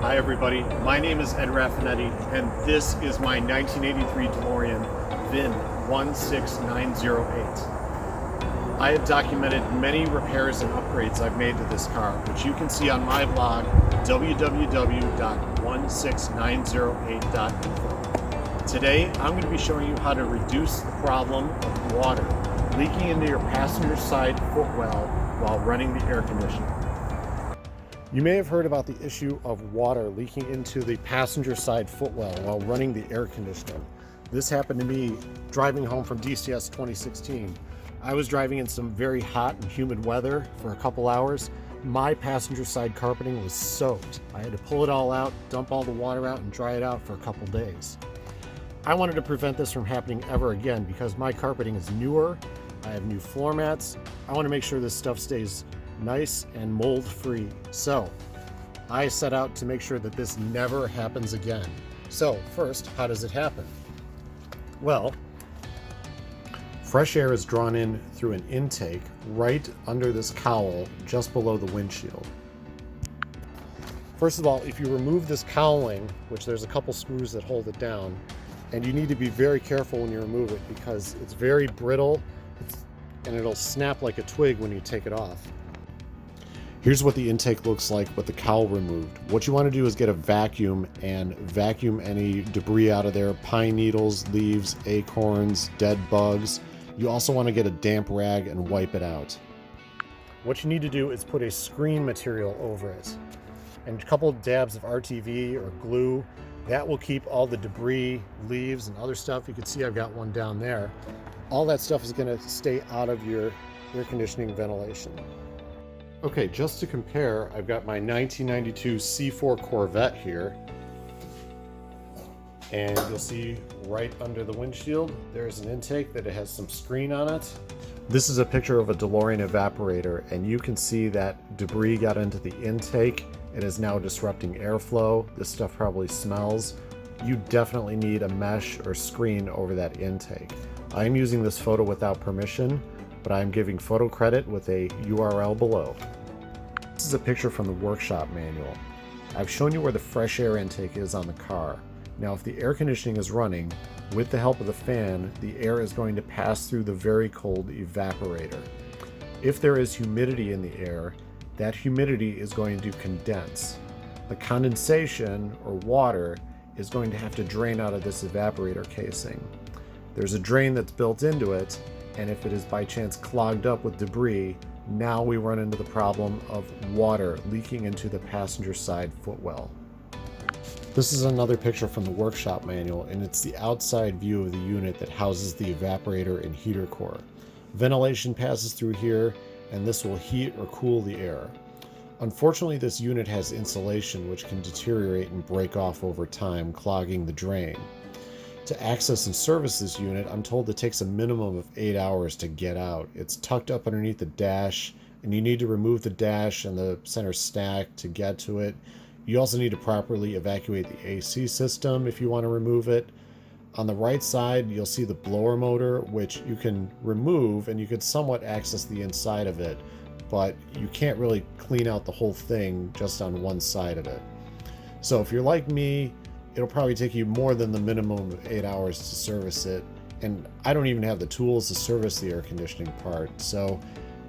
Hi everybody, my name is Ed Raffenetti and this is my 1983 DeLorean VIN 16908. I have documented many repairs and upgrades I've made to this car, which you can see on my blog www.16908.info. Today I'm going to be showing you how to reduce the problem of water leaking into your passenger side footwell while running the air conditioner. You may have heard about the issue of water leaking into the passenger side footwell while running the air conditioner. This happened to me driving home from DCS 2016. I was driving in some very hot and humid weather for a couple hours. My passenger side carpeting was soaked. I had to pull it all out, dump all the water out, and dry it out for a couple days. I wanted to prevent this from happening ever again because my carpeting is newer. I have new floor mats. I want to make sure this stuff stays nice and mold free. So I set out to make sure that this never happens again. So first, how does it happen? Well, fresh air is drawn in through an intake right under this cowl just below the windshield. First of all, if you remove this cowling, which there's a couple screws that hold it down, and you need to be very careful when you remove it because it's very brittle and it'll snap like a twig when you take it off. Here's what the intake looks like with the cowl removed. What you want to do is get a vacuum and vacuum any debris out of there, pine needles, leaves, acorns, dead bugs. You also want to get a damp rag and wipe it out. What you need to do is put a screen material over it and a couple dabs of RTV or glue. That will keep all the debris, leaves, and other stuff. You can see I've got one down there. All that stuff is going to stay out of your air conditioning ventilation. Okay, just to compare, I've got my 1992 C4 Corvette here. And you'll see right under the windshield, there's an intake that it has some screen on it. This is a picture of a DeLorean Evaporator, and you can see that debris got into the intake. It is now disrupting airflow. This stuff probably smells. You definitely need a mesh or screen over that intake. I'm using this photo without permission, but I'm giving photo credit with a URL below. This is a picture from the workshop manual. I've shown you where the fresh air intake is on the car. Now if the air conditioning is running, with the help of the fan, the air is going to pass through the very cold evaporator. If there is humidity in the air, that humidity is going to condense. The condensation, or water, is going to have to drain out of this evaporator casing. There's a drain that's built into it, and if it is by chance clogged up with debris, now we run into the problem of water leaking into the passenger side footwell. This is another picture from the workshop manual, and it's the outside view of the unit that houses the evaporator and heater core. Ventilation passes through here, and this will heat or cool the air. Unfortunately, this unit has insulation which can deteriorate and break off over time, clogging the drain. To access and service this unit, I'm told it takes a minimum of 8 hours to get out. It's tucked up underneath the dash, and you need to remove the dash and the center stack to get to it. You also need to properly evacuate the AC system if you want to remove it. On the right side, you'll see the blower motor, which you can remove, and you can somewhat access the inside of it, but you can't really clean out the whole thing just on one side of it. So if you're like me, it'll probably take you more than the minimum of 8 hours to service it, and I don't even have the tools to service the air conditioning part, so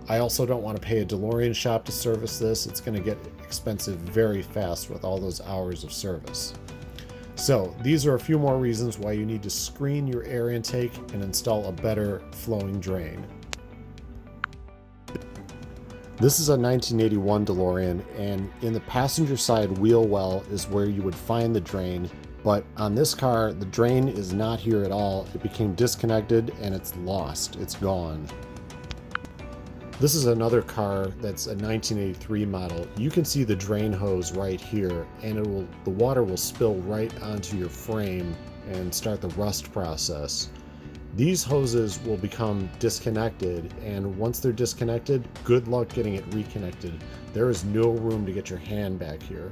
I also don't want to pay a DeLorean shop to service this. It's going to get expensive very fast with all those hours of service. So these are a few more reasons why you need to screen your air intake and install a better flowing drain. This is a 1981 DeLorean, and in the passenger side wheel well is where you would find the drain, but on this car, the drain is not here at all. It became disconnected and it's lost. It's gone. This is another car that's a 1983 model. You can see the drain hose right here, and the water will spill right onto your frame and start the rust process. These hoses will become disconnected, and once they're disconnected, good luck getting it reconnected. There is no room to get your hand back here.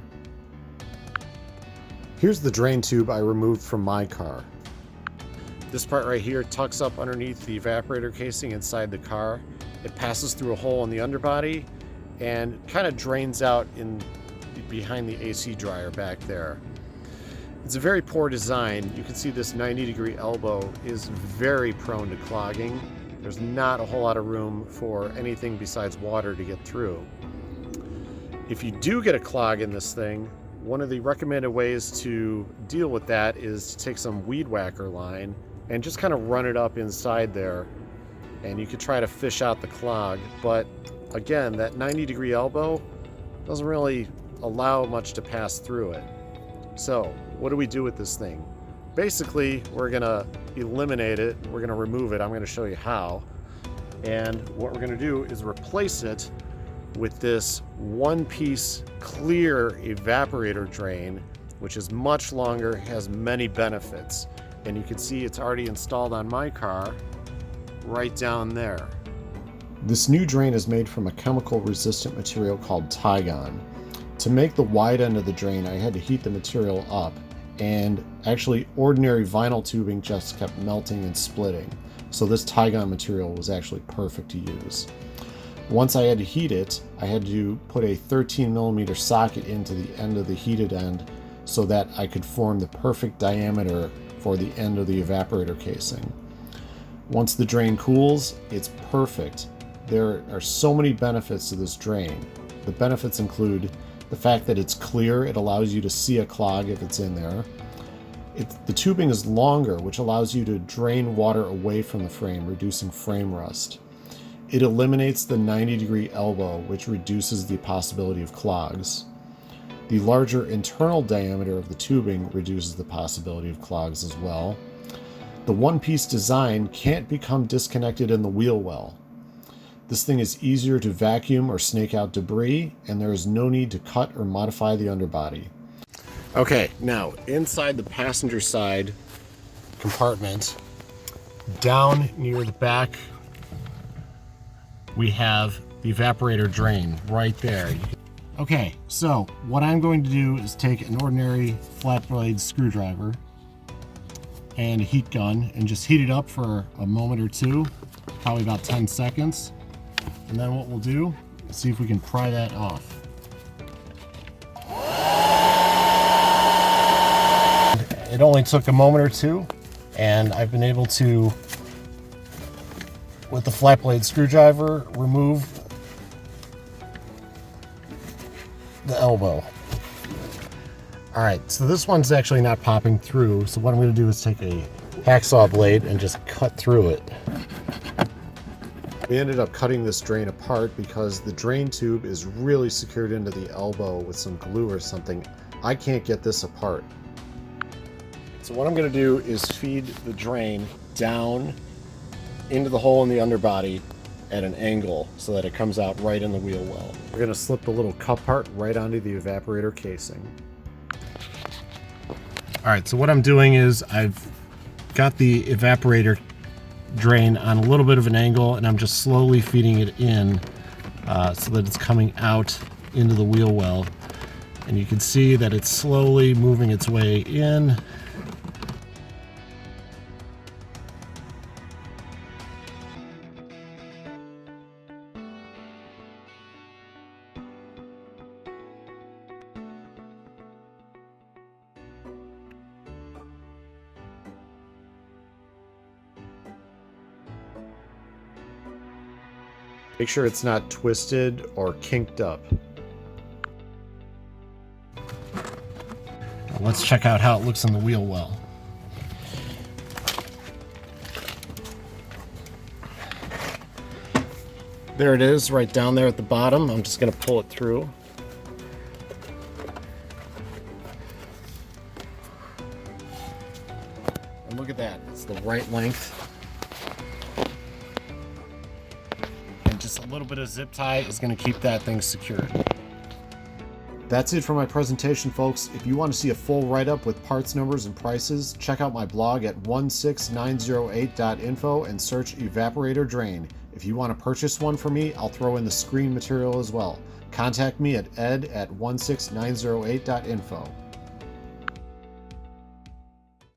Here's the drain tube I removed from my car. This part right here tucks up underneath the evaporator casing inside the car. It passes through a hole in the underbody and kind of drains out in behind the AC dryer back there. It's a very poor design. You can see this 90-degree elbow is very prone to clogging. There's not a whole lot of room for anything besides water to get through. If you do get a clog in this thing, one of the recommended ways to deal with that is to take some weed whacker line and just kind of run it up inside there, and you could try to fish out the clog. But again, that 90-degree elbow doesn't really allow much to pass through it. So what do we do with this thing? Basically, we're gonna eliminate it. We're gonna remove it. I'm gonna show you how. And what we're gonna do is replace it with this one-piece clear evaporator drain, which is much longer, has many benefits. And you can see it's already installed on my car right down there. This new drain is made from a chemical resistant material called Tygon. To make the wide end of the drain, I had to heat the material up, and actually ordinary vinyl tubing just kept melting and splitting. So this Tygon material was actually perfect to use. Once I had to heat it, I had to put a 13mm socket into the end of the heated end so that I could form the perfect diameter for the end of the evaporator casing. Once the drain cools, it's perfect. There are so many benefits to this drain. The benefits include the fact that it's clear. It allows you to see a clog if it's in there. The tubing is longer, which allows you to drain water away from the frame, reducing frame rust. It eliminates the 90-degree elbow, which reduces the possibility of clogs. The larger internal diameter of the tubing reduces the possibility of clogs as well. The one-piece design can't become disconnected in the wheel well. This thing is easier to vacuum or snake out debris, and there is no need to cut or modify the underbody. Okay, now inside the passenger side compartment, down near the back, we have the evaporator drain right there. Okay, so what I'm going to do is take an ordinary flat blade screwdriver and a heat gun and just heat it up for a moment or two, probably about 10 seconds. And then what we'll do is see if we can pry that off. It only took a moment or two, and I've been able to, with the flat blade screwdriver, remove the elbow. All right, so this one's actually not popping through, so what I'm going to do is take a hacksaw blade and just cut through it. We ended up cutting this drain apart because the drain tube is really secured into the elbow with some glue or something. I can't get this apart. So what I'm going to do is feed the drain down into the hole in the underbody at an angle so that it comes out right in the wheel well. We're going to slip the little cup part right onto the evaporator casing. All right, so what I'm doing is I've got the evaporator drain on a little bit of an angle, and I'm just slowly feeding it in so that it's coming out into the wheel well. And you can see that it's slowly moving its way in. Make sure it's not twisted or kinked up. Now let's check out how it looks in the wheel well. There it is, right down there at the bottom. I'm just going to pull it through. And look at that, it's the right length. Just a little bit of zip tie is going to keep that thing secured. That's it for my presentation, folks. If you want to see a full write-up with parts numbers and prices, check out my blog at 16908.info and search Evaporator Drain. If you want to purchase one for me, I'll throw in the screen material as well. Contact me at ed@16908.info.